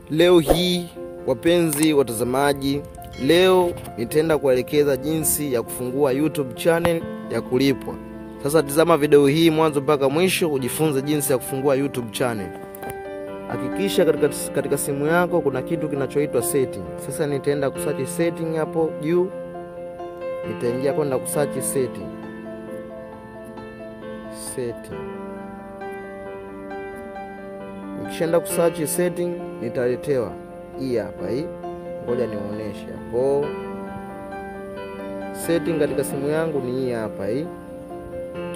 Leo hii wapenzi watazamaji, leo nitaenda kuelekeza jinsi ya kufungua YouTube channel ya kulipwa. Sasa tazama video hii mwanzo mpaka mwisho ujifunze jinsi ya kufungua YouTube channel. Hakikisha katika simu yako kuna kitu kinachoitwa setting. Sasa nitaenda kusearch setting hapo juu. Nitaingia kwenda kusearch setting. Nikishaenda kusearch setting nitaletewa hii hapa hii. Ngoja nionyeshe hapo. Setting katika simu yangu ni hii hapa hii.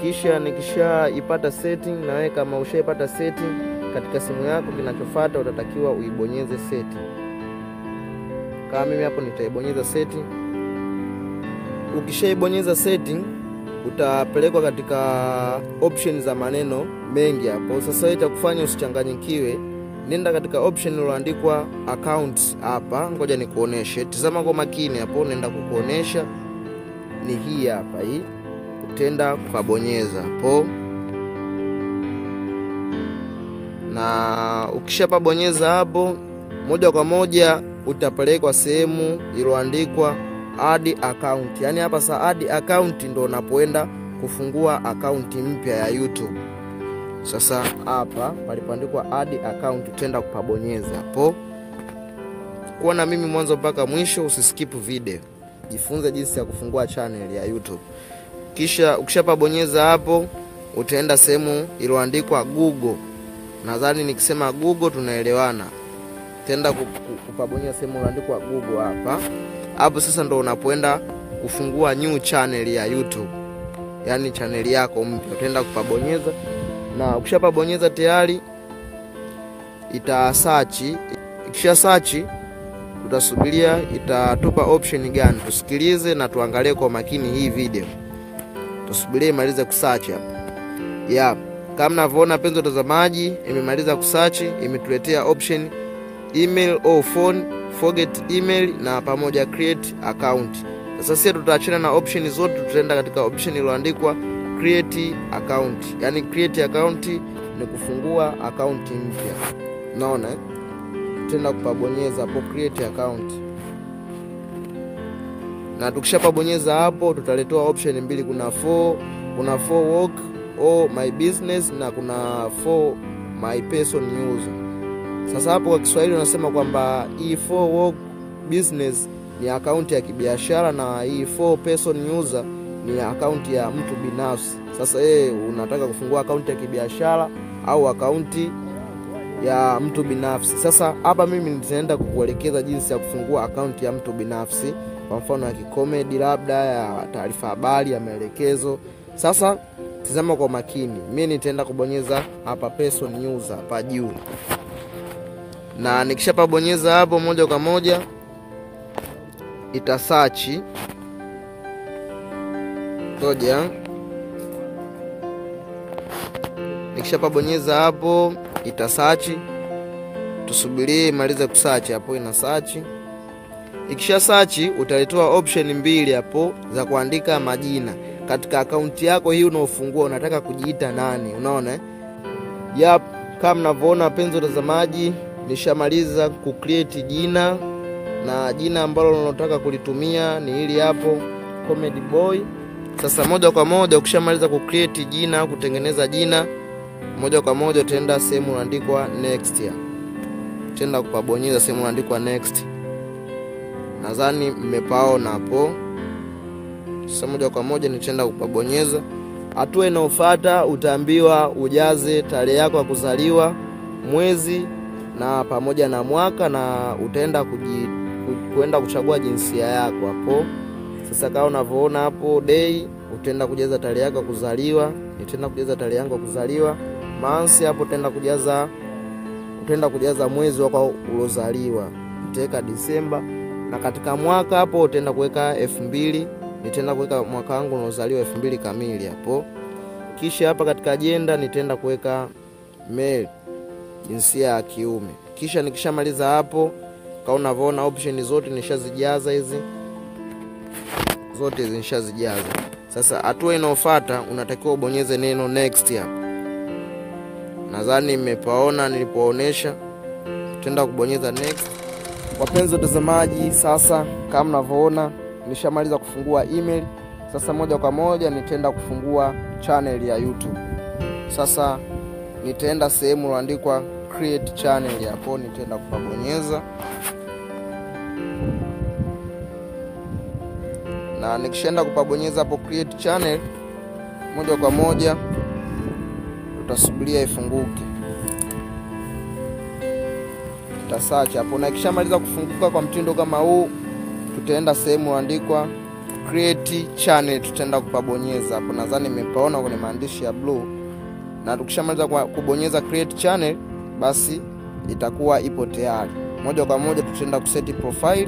Kisha nikishaipata setting, na wewe kama ushaipata setting katika simu yako, kinachofuata utatakiwa uibonyeze setting. Kama mimi hapo nitaibonyeza setting. Ukishaibonyeza setting utapelekwa katika option za maneno mengi hapo. Sasa itakufanya usichanganyikiwe. Nenda katika option iliyoandikwa account hapa. Ngoja nikuoneshe. Tazama kwa makini hapo, nenda kukuonesha ni hii hapa hii. Utaenda kubonyeza hapo. Na ukishapabonyeza hapo, moja kwa moja utapelekwa sehemu iliyoandikwa add account. Yaani hapa sa add account ndo unapoenda kufungua account mpya ya YouTube. Sasa hapa palipoandikwa add account utaenda kupabonyeza hapo. Kuwa na mimi mwanzo mpaka mwisho, usiskip video. Jifunze jinsi ya kufungua channel ya YouTube. Kisha ukishapabonyeza hapo, utaenda sehemu iliyoandikwa Google. Nadhani nikisema Google tunaelewana. Utaenda kupabonyeza sehemu iliyoandikwa Google hapa. Hapo sasa ndo unapoenda kufungua new channel ya YouTube. Yaani channel yako mpya. Utaenda kupabonyeza, na ukishapabonyeza tayari ita search. Ikisha search utasubiria itatupa option gani. Tusikilize na tuangalie kwa makini hii video. Tusubirie imalize kusearch hapa. Kama mnavyoona penzi watazamaji, imemaliza kusearch, imetuletea option email or phone, forget email na pamoja create account. Sasa sisi tutaachana na option zote, tutaenda katika option iliyoandikwa create account. Yaani create account ni kufungua account mpya. Unaona? Tutaenda kupabonyeza hapo create account. Na tukishapabonyeza hapo tutaletewa option mbili, kuna for work or my business na kuna for my person user. Sasa hapo kwa Kiswahili unasema kwamba hii for work business ni account ya kibiashara, na hii for person user ni account ya mtu binafsi. Sasa unataka kufungua account ya kibiashara au account ya mtu binafsi. Sasa hapa mimi nitaenda kukuelekeza jinsi ya kufungua account ya mtu binafsi, kwa mfano ya kikomedi, labda ya taarifa habari, ya maelekezo. Sasa tazama kwa makini. Mimi nitaenda kubonyeza hapa person user hapa juu. Na nikishapabonyeza hapo, moja kwa moja ita search. Ngoja. Nikishapabonyeza hapo ita search. Tusubirie imalize kusearch hapo, ina search. Ikisha search utaletewa option mbili hapo za kuandika majina. Katika account yako hii unaofungua unataka kujiita nani, unaona? Kama mnavyoona penzi watazamaji, nishamaliza kucreate jina, na jina ambalo unataka kulitumia ni hili hapo, Comedy Boy. Sasa moja kwa moja ukishamaliza kucreate jina, kutengeneza jina, moja kwa moja utaenda sehemu iliyoandikwa next here. Utaenda kupabonyeza sehemu iliyoandikwa next. Nadhani mmepaona hapo. Sasa moja kwa moja nitaenda kupabonyeza. Hatua inayofuata utaambiwa ujaze tarehe yako ya kuzaliwa, mwezi na pamoja na mwaka, na utaenda kwenda kuchagua jinsia yako hapo. Sasa kama unavyoona hapo day, utaenda kujaza tarehe yako ya kuzaliwa. Nitaenda kujaza tarehe yangu ya kuzaliwa. Month hapo utaenda kujaza mwezi wako uliozaliwa. Nitaweka Disemba. Na katika mwaka hapo utaenda kuweka 2000. Nitaenda kuweka mwaka wangu uliozaliwa 2000 kamili hapo. Kisha hapa katika agenda nitaenda kuweka male, jinsia ya kiume. Kisha nikishamaliza hapo, kama unavyoona option zote nishazijaza hizi. Zote nishazijaza. Sasa hatua inayofuata unatakiwa ubonyeze neno next hapa. Nadhani mmepaona nilipoonesha. tutaenda kubonyeza next. Wapenzi watazamaji, sasa kama mnavyoona nishamaliza kufungua email. Sasa moja kwa moja nitaenda kufungua channel ya YouTube. Sasa nitaenda sehemu iliyoandikwa create channel, hapo nitaenda kupabonyeza. Na nikishaenda kupabonyeza hapo create channel, moja kwa moja tutasubiria ifunguke. Tutasearch hapo, na ikishamaliza kufunguka kwa mtindo kama huu, tutaenda sehemu iliyoandikwa create channel, tutaenda kupabonyeza hapo. Nadhani mmepaona kwenye maandishi ya blue. Na tukishamaliza kubonyeza create channel, basi itakuwa ipo tayari. Moja kwa moja tutaenda kuseti profile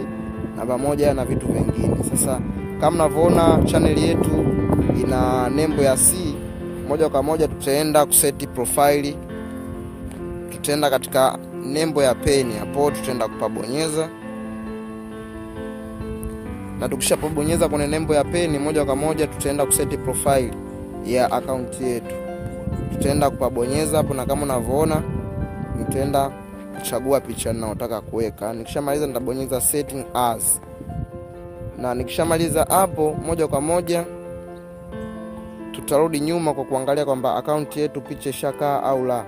na pamoja na vitu vingine. Sasa kama mnavyoona channel yetu ina nembo ya C. Moja kwa moja tutaenda kuseti profile. Tutaenda katika nembo ya pen hapo, tutaenda kupabonyeza. Na tukishapabonyeza kwenye nembo ya pen, moja kwa moja tutaenda kuseti profile ya account yetu. Tutaenda kupabonyeza hapo, na kama unavyoona nitaenda kuchagua picha ninayotaka kuweka. Nikishamaliza nitabonyeza setting as. Na nikishamaliza hapo, moja kwa moja tutarudi nyuma kwa kuangalia kwamba account yetu picha ishakaa au la.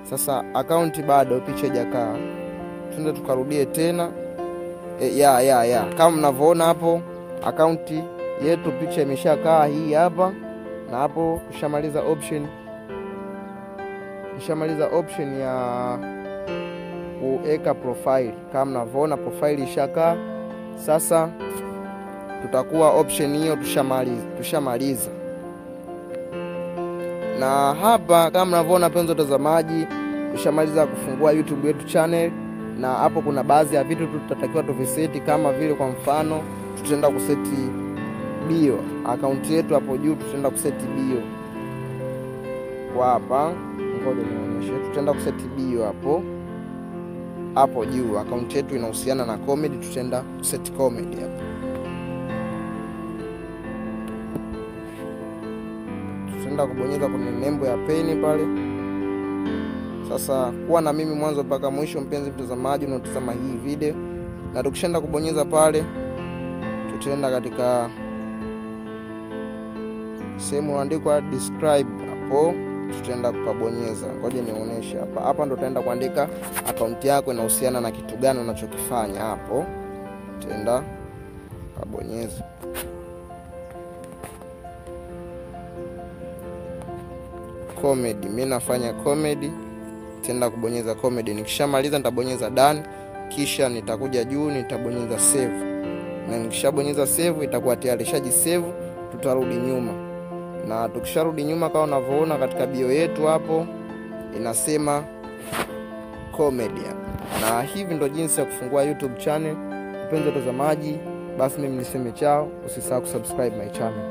Sasa account bado picha haijakaa. Twende tukarudie tena. Kama mnavyoona hapo account yetu picha imeshakaa hii hapa. Na hapo tushamaliza option ya kuweka profile. Kama mnavyoona profile ishakaa. Sasa tutakuwa option hiyo tushamaliza. Na hapa kama mnavyoona penzo watazamaji, tushamaliza kufungua YouTube yetu channel. Na hapo kuna baadhi ya vitu tutatakiwa tuviseti, kama vile kwa mfano tutaenda kuseti bio account yetu. Hapo juu tutaenda kuseti bio kwa hapa, ngoja nionyeshe. Tutaenda kuseti bio hapo juu. Account yetu inahusiana na comedy, tutaenda kuseti comedy hapo. Tutaenda kubonyeza kwenye nembo ya pen pale. Sasa kuwa na mimi mwanzo mpaka mwisho, mpenzi mtazamaji unaotazama hii video. Na tukishaenda kubonyeza pale, tutaenda katika sehemu iliyoandikwa describe hapo, tutaenda kupabonyeza. Ngoja nionyeshe hapa. Hapa ndo tutaenda kuandika account yako inahusiana na kitu gani unachokifanya hapo. Tutaenda kubonyeza. Comedy, mimi nafanya comedy. Tutaenda kubonyeza comedy. Nikishamaliza nitabonyeza done, kisha nitakuja juu nitabonyeza save. Na nikishabonyeza save itakuwa tayari shajisave. Tutarudi nyuma. Na tukisharudi nyuma, kama unavyoona katika bio yetu hapo inasema comedy. Na hivi ndo jinsi ya kufungua YouTube channel. Mpenzi watazamaji, basi mimi niseme chao, usisahau kusubscribe my channel.